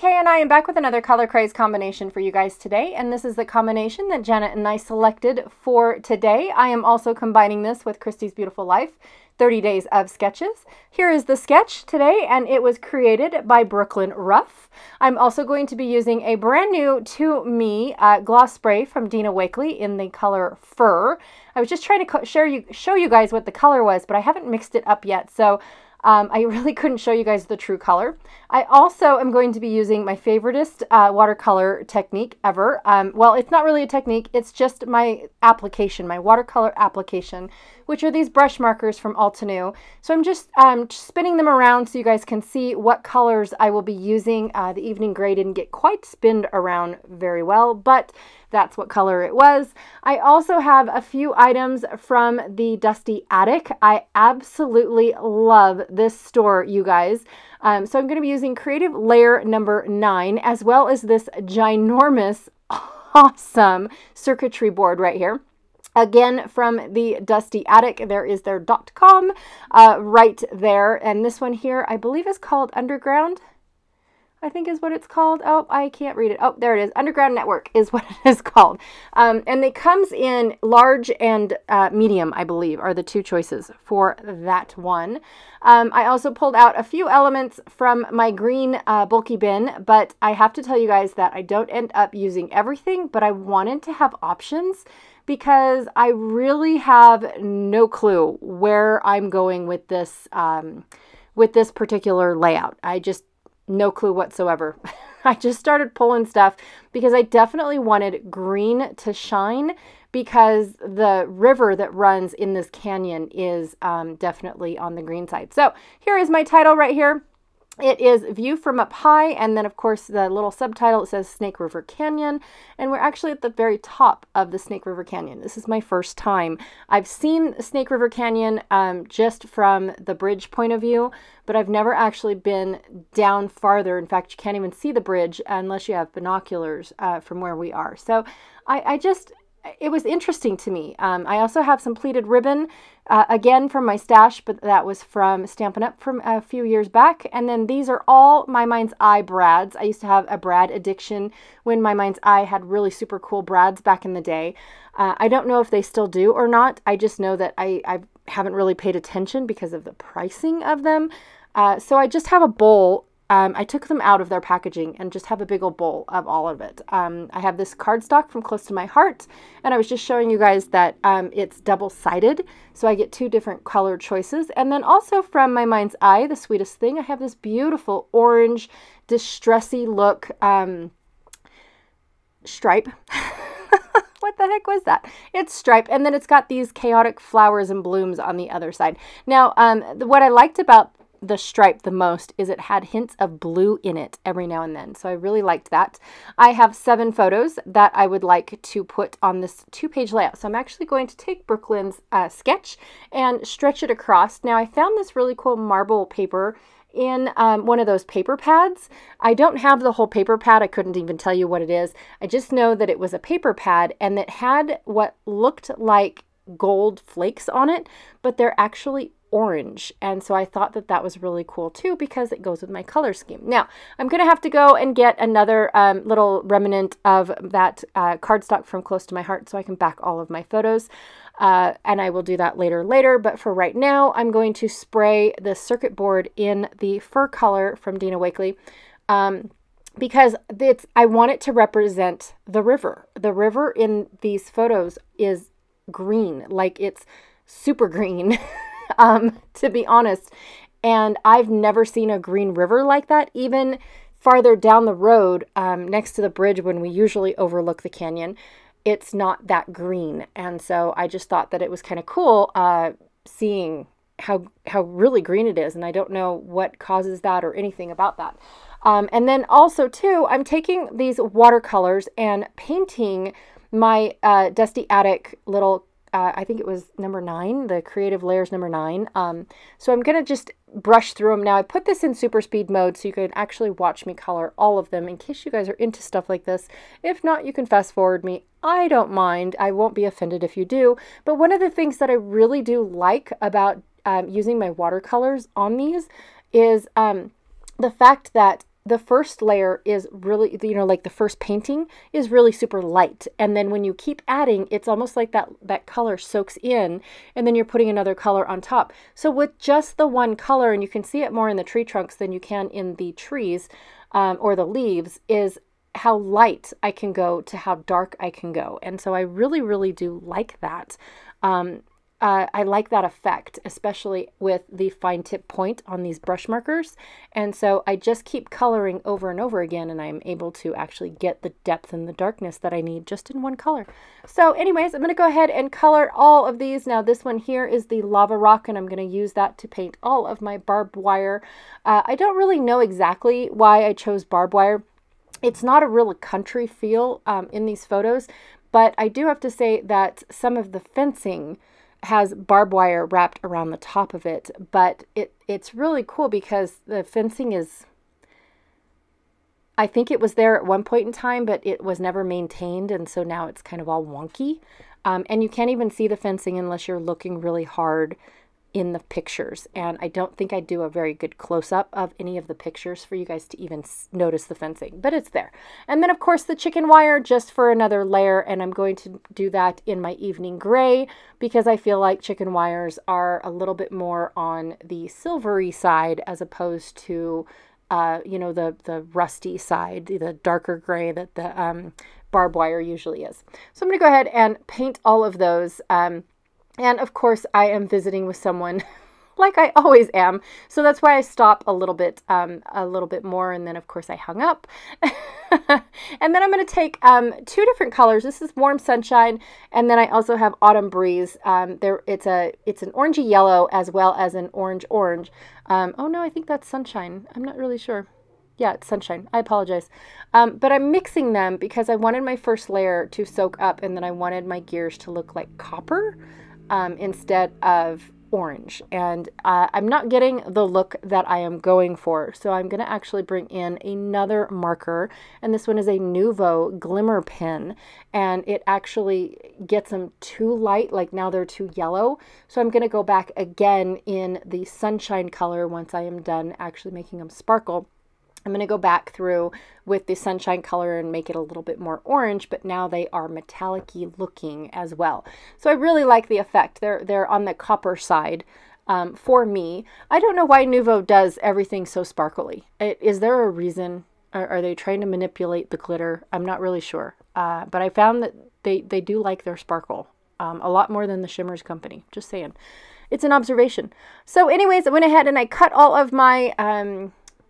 Okay, and I am back with another Color Craze combination for you guys today, and this is the combination that Janet and I selected for today. I am also combining this with Christy's Beautiful Life, 30 Days of Sketches. Here is the sketch today, and it was created by Brooklyn Ruff. I'm also going to be using a brand new to me gloss spray from Dina Wakley in the color Fur. I was just trying to show you guys what the color was, but I haven't mixed it up yet, so I really couldn't show you guys the true color. I also am going to be using my favoriteest watercolor technique ever. Well, it's not really a technique, it's just my application, my watercolor application, which are these brush markers from Altenew. So I'm just spinning them around so you guys can see what colors I will be using. The evening gray didn't get quite spinned around very well, but that's what color it was. I also have a few items from the Dusty Attic. I absolutely love this store, you guys. So I'm going to be using Creative Layer number 9, as well as this ginormous, awesome circuitry board right here. Again, from the Dusty Attic, there is their .com right there. And this one here, I believe is called Underground, I think is what it's called. Oh, I can't read it. Oh, there it is. Underground Network is what it is called. And it comes in large and medium, I believe, are the two choices for that one. I also pulled out a few elements from my green bulky bin, but I have to tell you guys that I don't end up using everything, but I wanted to have options because I really have no clue where I'm going with this particular layout. I just no clue whatsoever. I just started pulling stuff because I definitely wanted green to shine because the river that runs in this canyon is definitely on the green side. So here is my title right here. It is View from Up High, and then of course the little subtitle, it says Snake River Canyon, and we're actually at the very top of the Snake River Canyon. This is my first time. I've seen Snake River Canyon just from the bridge point of view, but I've never actually been down farther. In fact, you can't even see the bridge unless you have binoculars from where we are. So it was interesting to me. I also have some pleated ribbon, again from my stash, but that was from Stampin' Up! From a few years back. And then these are all My Mind's Eye brads. I used to have a brad addiction when My Mind's Eye had really super cool brads back in the day. I don't know if they still do or not. I just know that I haven't really paid attention because of the pricing of them. So I just have a bowl. I took them out of their packaging and just have a big old bowl of all of it. I have this cardstock from Close to My Heart, and I was just showing you guys that it's double-sided, so I get two different color choices. And then also from My Mind's Eye, The Sweetest Thing, I have this beautiful orange, distressy look stripe. What the heck was that? It's stripe, and then it's got these chaotic flowers and blooms on the other side. Now, what I liked about the stripe the most is it had hints of blue in it every now and then. So I really liked that. I have 7 photos that I would like to put on this 2-page layout. So I'm actually going to take Brooklyn's sketch and stretch it across. Now I found this really cool marble paper in one of those paper pads. I don't have the whole paper pad. I couldn't even tell you what it is. I just know that it was a paper pad and it had what looked like gold flakes on it, but they're actually orange. And so I thought that that was really cool too because it goes with my color scheme. Now I'm gonna have to go and get another little remnant of that cardstock from Close to My Heart so I can back all of my photos, and I will do that later. But for right now, I'm going to spray the circuit board in the Fur color from Dina Wakley because I want it to represent the river. The river in these photos is green, like it's super green. To be honest, and I've never seen a green river like that. Even farther down the road, next to the bridge when we usually overlook the canyon, it's not that green. And so I just thought that it was kind of cool seeing how really green it is, and I don't know what causes that or anything about that. And then also too, I'm taking these watercolors and painting my Dusty Attic little I think it was number 9, the Creative Layers number 9. So I'm going to just brush through them. Now I put this in super speed mode so you can actually watch me color all of them in case you guys are into stuff like this. If not, you can fast forward me. I don't mind. I won't be offended if you do. But one of the things that I really do like about using my watercolors on these is the fact that the first layer is really, you know, like the first painting is really super light. And then when you keep adding, it's almost like that color soaks in, and then you're putting another color on top. So with just the one color, and you can see it more in the tree trunks than you can in the trees or the leaves, is how light I can go to how dark I can go. And so I really, really do like that. I like that effect, especially with the fine tip point on these brush markers. And so I just keep coloring over and over again, and I'm able to actually get the depth and the darkness that I need just in one color. So anyways, I'm going to go ahead and color all of these. Now this one here is the lava rock, and I'm going to use that to paint all of my barbed wire. I don't really know exactly why I chose barbed wire. It's not a real country feel in these photos, but I do have to say that some of the fencing has barbed wire wrapped around the top of it, but it's really cool because the fencing is, I think it was there at one point in time, but it was never maintained, and so now it's kind of all wonky. And you can't even see the fencing unless you're looking really hard in the pictures, and I don't think I do a very good close-up of any of the pictures for you guys to even notice the fencing, but it's there. And then of course the chicken wire just for another layer, and I'm going to do that in my evening gray because I feel like chicken wires are a little bit more on the silvery side as opposed to you know, the rusty side, the darker gray that the barbed wire usually is. So I'm going to go ahead and paint all of those. And of course, I am visiting with someone like I always am. So that's why I stop a little bit more. And then of course I hung up. And then I'm going to take two different colors. This is Warm Sunshine. And then I also have Autumn Breeze. It's an orangey yellow as well as an orange. Oh no, I think that's Sunshine. I'm not really sure. Yeah, it's Sunshine. I apologize. But I'm mixing them because I wanted my first layer to soak up, and then I wanted my gears to look like copper instead of orange. And I'm not getting the look that I am going for. So I'm going to actually bring in another marker. And this one is a Nuvo Glimmer Pen. And it actually gets them too light, like now they're too yellow. So I'm going to go back again in the Sunshine color once I am done actually making them sparkle. I'm going to go back through with the Sunshine color and make it a little bit more orange, but now they are metallic-y looking as well. So I really like the effect. They're on the copper side for me. I don't know why Nuvo does everything so sparkly. Is there a reason? Are they trying to manipulate the glitter? I'm not really sure. But I found that they do like their sparkle a lot more than the Shimmers company. Just saying. It's an observation. So anyways, I went ahead and I cut all of my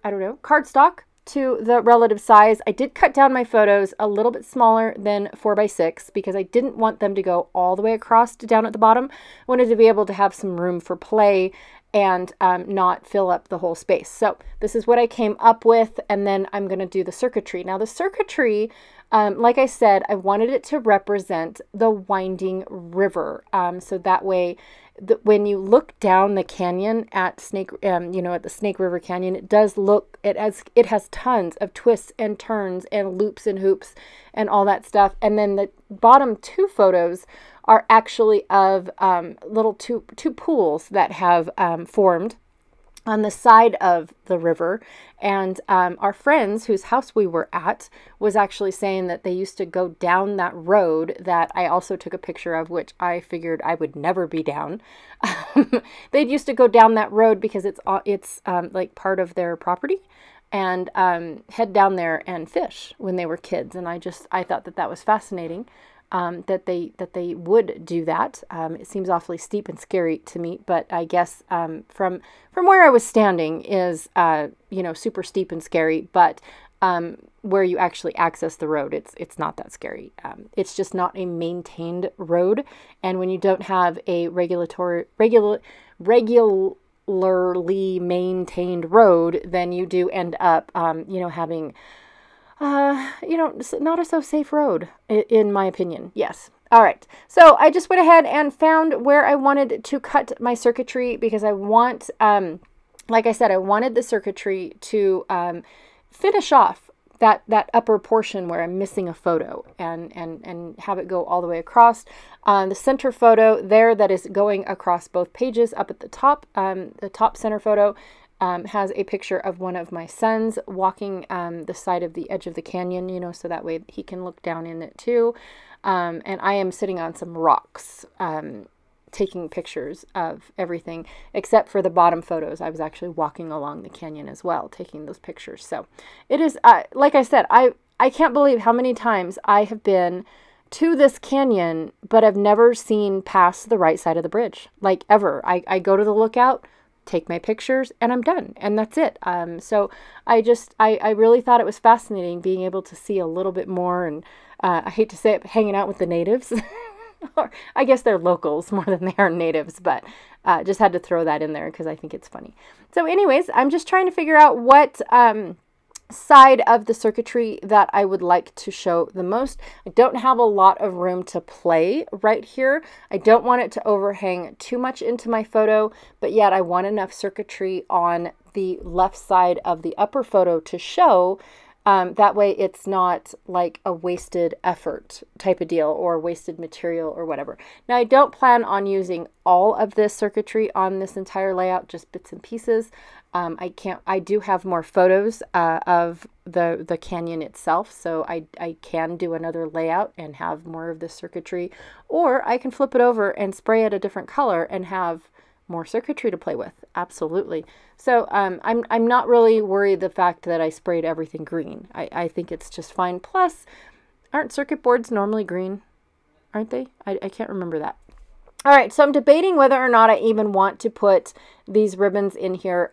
I don't know, cardstock to the relative size. I did cut down my photos a little bit smaller than 4x6 because I didn't want them to go all the way across to down at the bottom. I wanted to be able to have some room for play and not fill up the whole space. So this is what I came up with, and then I'm going to do the circuitry. Now the circuitry, like I said, I wanted it to represent the winding river. So that way, when you look down the canyon at Snake, you know, at the Snake River Canyon, it does look, it has tons of twists and turns and loops and hoops and all that stuff. And then the bottom two photos are actually of little two pools that have formed on the side of the river. And our friends whose house we were at was actually saying that they used to go down that road that I also took a picture of, which I figured I would never be down. They used to go down that road because it's like part of their property, and head down there and fish when they were kids. And I thought that was fascinating. That they would do that. It seems awfully steep and scary to me, but I guess from where I was standing is you know, super steep and scary, but where you actually access the road, it's not that scary. It's just not a maintained road, and when you don't have a regularly maintained road, then you do end up you know, having you know, not a so safe road, in my opinion. Yes. All right. So I just went ahead and found where I wanted to cut my circuitry because I want, like I said, I wanted the circuitry to finish off that upper portion where I'm missing a photo and have it go all the way across. The center photo there that is going across both pages up at the top center photo, has a picture of one of my sons walking the side of the edge of the canyon, you know, so that way he can look down in it too. And I am sitting on some rocks, taking pictures of everything, except for the bottom photos. I was actually walking along the canyon as well, taking those pictures. So it is, like I said, I can't believe how many times I have been to this canyon, but I've never seen past the right side of the bridge, like ever. I go to the lookout, take my pictures, and I'm done, and that's it. So I really thought it was fascinating being able to see a little bit more, and I hate to say it, but hanging out with the natives. Or I guess they're locals more than they are natives, but just had to throw that in there because I think it's funny. So anyways, I'm just trying to figure out what side of the circuitry that I would like to show the most. I don't have a lot of room to play right here. I don't want it to overhang too much into my photo, but yet I want enough circuitry on the left side of the upper photo to show. That way it's not like a wasted effort type of deal or wasted material or whatever. Now I don't plan on using all of this circuitry on this entire layout, just bits and pieces. I do have more photos of the canyon itself, so I can do another layout and have more of this circuitry, or I can flip it over and spray it a different color and have more circuitry to play with. Absolutely. So I'm not really worried the fact that I sprayed everything green. I think it's just fine. Plus, aren't circuit boards normally green? Aren't they? I can't remember that. All right, so I'm debating whether or not I even want to put these ribbons in here.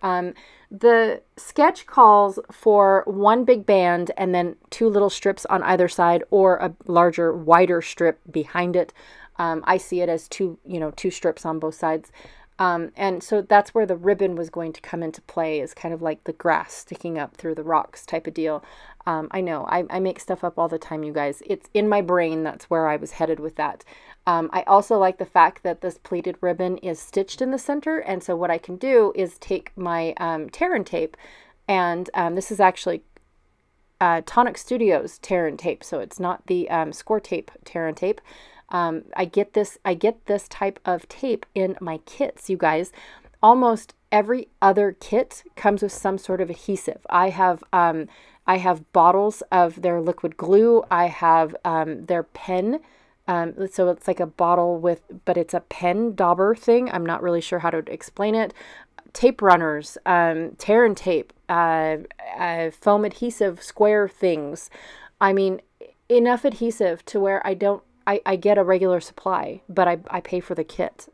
The sketch calls for one big band and then two little strips on either side, or a larger, wider strip behind it. I see it as two strips on both sides. And so that's where the ribbon was going to come into play, is kind of like the grass sticking up through the rocks type of deal. I know, I make stuff up all the time, you guys. It's in my brain. That's where I was headed with that. I also like the fact that this pleated ribbon is stitched in the center. And so what I can do is take my tear and tape, and this is actually Tonic Studios tear and tape. So it's not the Score Tape tear and tape. I get this type of tape in my kits, you guys. Almost every other kit comes with some sort of adhesive. I have bottles of their liquid glue. I have their pen. So it's like a bottle but it's a pen dauber thing. I'm not really sure how to explain it. Tape runners, tear and tape, foam adhesive square things. I mean, enough adhesive to where I get a regular supply, but I pay for the kit.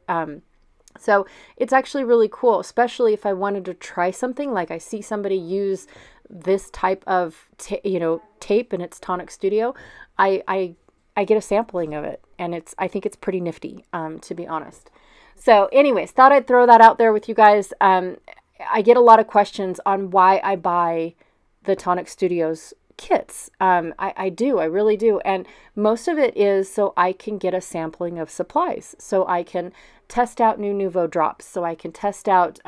So it's actually really cool, especially if I wanted to try something, like I see somebody use this type of tape and it's Tonic Studio. I get a sampling of it, and I think it's pretty nifty, to be honest. So anyways, thought I'd throw that out there with you guys. I get a lot of questions on why I buy the Tonic Studios kits. I really do. And most of it is so I can get a sampling of supplies, so I can test out new Nuvo drops, so I can test out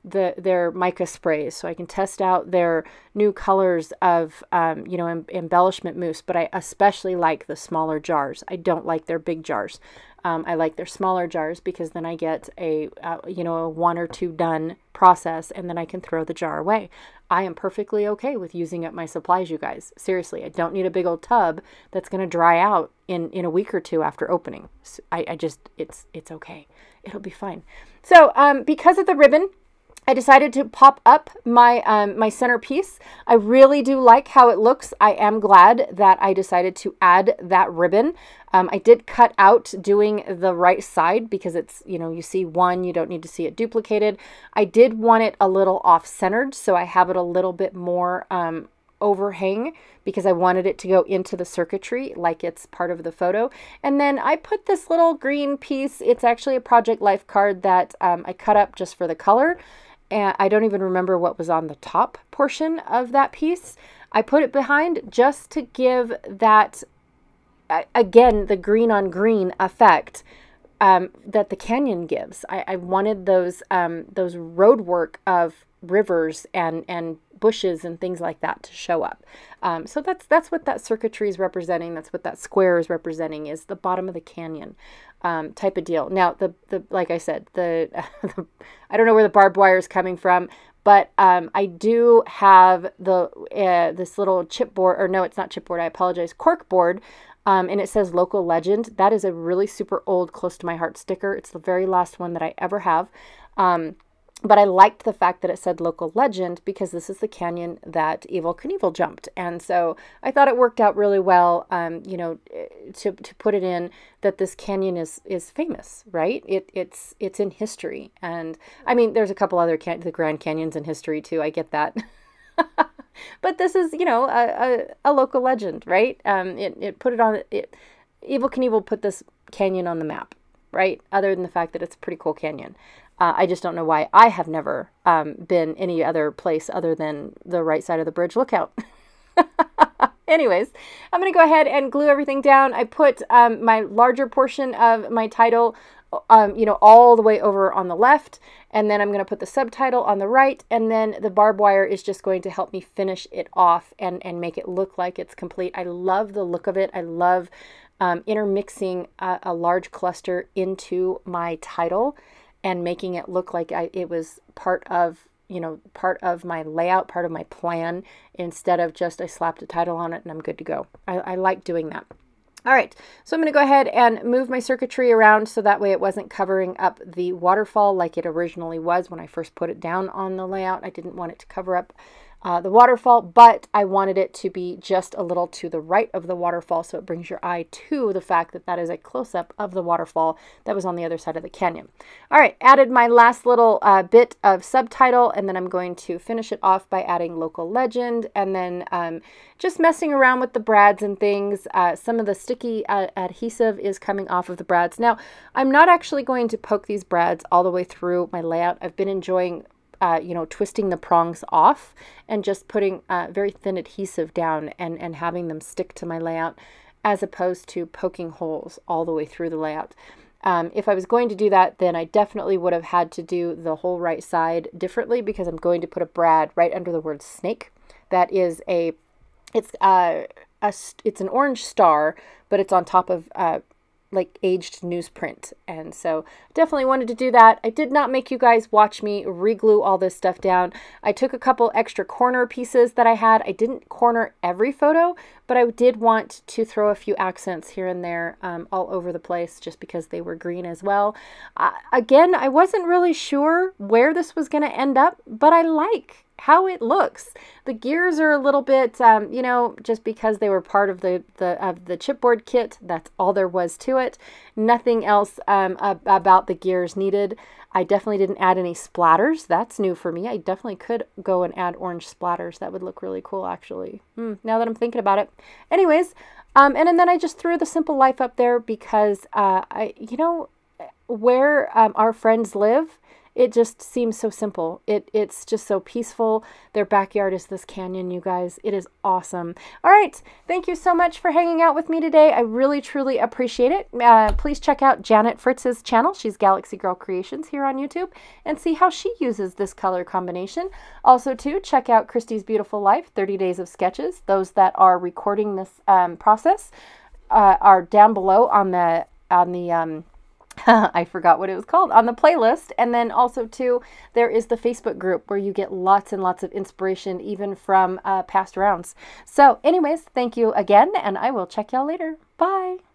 their mica sprays, so I can test out their new colors of embellishment mousse. But I especially like the smaller jars. I don't like their big jars. I like their smaller jars because then I get a 1 or 2 done process, and then I can throw the jar away. I am perfectly okay with using up my supplies, you guys. Seriously, I don't need a big old tub that's going to dry out in a week or 2 after opening. So it's okay. It'll be fine. So because of the ribbon, I decided to pop up my my centerpiece. I really do like how it looks. I am glad that I decided to add that ribbon. I did cut out doing the right side because it's, you see one, you don't need to see it duplicated. I did want it a little off-centered, so I have it a little bit more overhang because I wanted it to go into the circuitry like it's part of the photo. And then I put this little green piece. It's actually a Project Life card that I cut up just for the color. And I don't even remember what was on the top portion of that piece. I put it behind just to give that, again, the green on green effect that the canyon gives. I wanted those road work of rivers and bushes and things like that to show up. So that's what that circuitry is representing. That's what that square is representing, is the bottom of the canyon. type of deal. Now, like I said, I don't know where the barbed wire is coming from, but I do have this little chipboard, or no, it's not chipboard, I apologize, cork board, and it says Local Legend. That is a really super old, close to my heart sticker. It's the very last one that I ever have. But I liked the fact that it said Local Legend because this is the canyon that Evel Knievel jumped. And so I thought it worked out really well, you know, to put it in that this canyon is famous, right? It's in history. And I mean, there's a couple other the Grand Canyons in history too. I get that. But this is, you know, a local legend, right? It put it on, Evel Knievel put this canyon on the map, right? Other than the fact that it's a pretty cool canyon. I just don't know why I have never been any other place other than the right side of the bridge lookout. Anyways, I'm going to go ahead and glue everything down. I put my larger portion of my title, you know, all the way over on the left. And then I'm going to put the subtitle on the right. And then the barbed wire is just going to help me finish it off and make it look like it's complete. I love the look of it. I love intermixing a large cluster into my title and making it look like it was part of, you know, part of my layout, part of my plan, instead of just I slapped a title on it and I'm good to go. I like doing that. All right, so I'm going to go ahead and move my circuitry around so that way it wasn't covering up the waterfall like it originally was when I first put it down on the layout. I didn't want it to cover up the waterfall, but I wanted it to be just a little to the right of the waterfall, so it brings your eye to the fact that that is a close-up of the waterfall that was on the other side of the canyon. All right, added my last little bit of subtitle, and then I'm going to finish it off by adding Local Legend, and then just messing around with the brads and things. Some of the sticky adhesive is coming off of the brads. Now, I'm not actually going to poke these brads all the way through my layout. I've been enjoying you know, twisting the prongs off and just putting very thin adhesive down and having them stick to my layout, as opposed to poking holes all the way through the layout. If I was going to do that, then I definitely would have had to do the whole right side differently, because I'm going to put a brad right under the word snake. That is it's an orange star, but it's on top of like aged newsprint, and so definitely wanted to do that. I did not make you guys watch me reglue all this stuff down. I took a couple extra corner pieces that I had. I didn't corner every photo, but I did want to throw a few accents here and there all over the place, just because they were green as well. Again, I wasn't really sure where this was going to end up, but I like how it looks. The gears are a little bit, you know, just because they were part of the chipboard kit. That's all there was to it. Nothing else about the gears needed. I definitely didn't add any splatters. That's new for me. I definitely could go and add orange splatters. That would look really cool, actually. Now that I'm thinking about it. Anyways, and then I just threw the Simple Life up there because you know, where our friends live, it just seems so simple. It's just so peaceful. Their backyard is this canyon, you guys. It is awesome. All right. Thank you so much for hanging out with me today. I really, truly appreciate it. Please check out Janet Fritz's channel. She's Galaxy Girl Creations here on YouTube, and see how she uses this color combination. Also, too, check out Christy's Beautiful Life, 30 Days of Sketches. Those that are recording this process are down below on the I forgot what it was called, on the playlist. And then also too, there is the Facebook group where you get lots and lots of inspiration, even from past rounds. So anyways, thank you again, and I will check y'all later. Bye.